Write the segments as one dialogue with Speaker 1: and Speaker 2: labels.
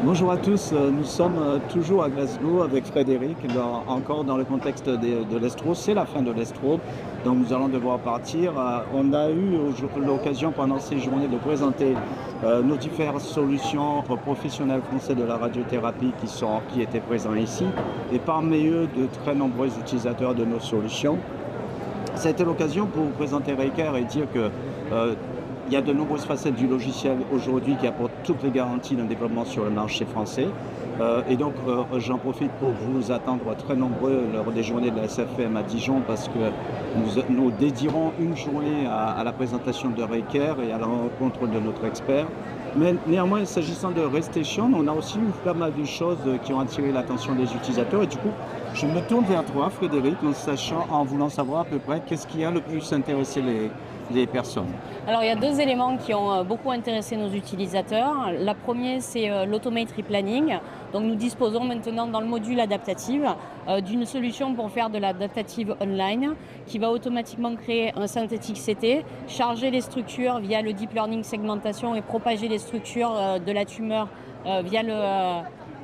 Speaker 1: Bonjour à tous, nous sommes toujours à Glasgow avec Frédéric, encore dans le contexte de l'Estro. C'est la fin de l'Estro, donc nous allons devoir partir. On a eu l'occasion pendant ces journées de présenter nos différentes solutions aux professionnels français de la radiothérapie qui étaient présents ici, et parmi eux de très nombreux utilisateurs de nos solutions. Ça a été l'occasion pour vous présenter Raker et dire que il y a de nombreuses facettes du logiciel aujourd'hui qui apportent toutes les garanties d'un développement sur le marché français. J'en profite pour vous attendre très nombreux lors des journées de la SFM à Dijon parce que nous dédierons une journée à la présentation de Raker et à la rencontre de notre expert. Mais néanmoins, s'agissant de RayStation, on a aussi eu pas mal de choses qui ont attiré l'attention des utilisateurs. Et du coup, je me tourne vers toi, Frédéric, en voulant savoir à peu près qu'est-ce qui a le plus intéressé les personnes.
Speaker 2: Alors il y a deux éléments qui ont beaucoup intéressé nos utilisateurs. La première, c'est l'Automate Replanning. Donc nous disposons maintenant dans le module adaptative d'une solution pour faire de l'adaptative online qui va automatiquement créer un synthétique CT, charger les structures via le deep learning segmentation et propager les structures de la tumeur via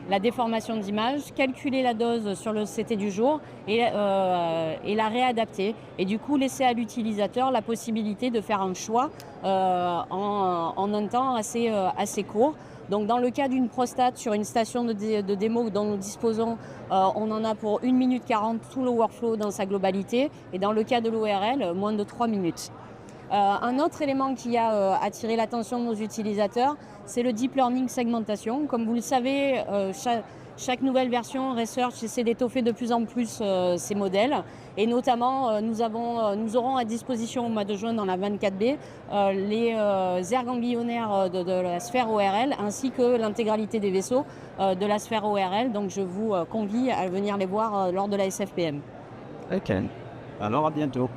Speaker 2: la déformation d'image, calculer la dose sur le CT du jour et la réadapter. Et du coup, laisser à l'utilisateur la possibilité de faire un choix en un temps assez court. Donc dans le cas d'une prostate sur une station de démo dont nous disposons, on en a pour 1 minute 40 tout le workflow dans sa globalité. Et dans le cas de l'ORL, moins de 3 minutes. Un autre élément qui a attiré l'attention de nos utilisateurs, c'est le deep learning segmentation. Comme vous le savez, chaque nouvelle version Research essaie d'étoffer de plus en plus ces modèles. Et notamment, nous aurons à disposition au mois de juin dans la 24B les aires ganglionnaires de la sphère ORL ainsi que l'intégralité des vaisseaux de la sphère ORL. Donc je vous convie à venir les voir lors de la SFPM.
Speaker 1: Ok, alors à bientôt.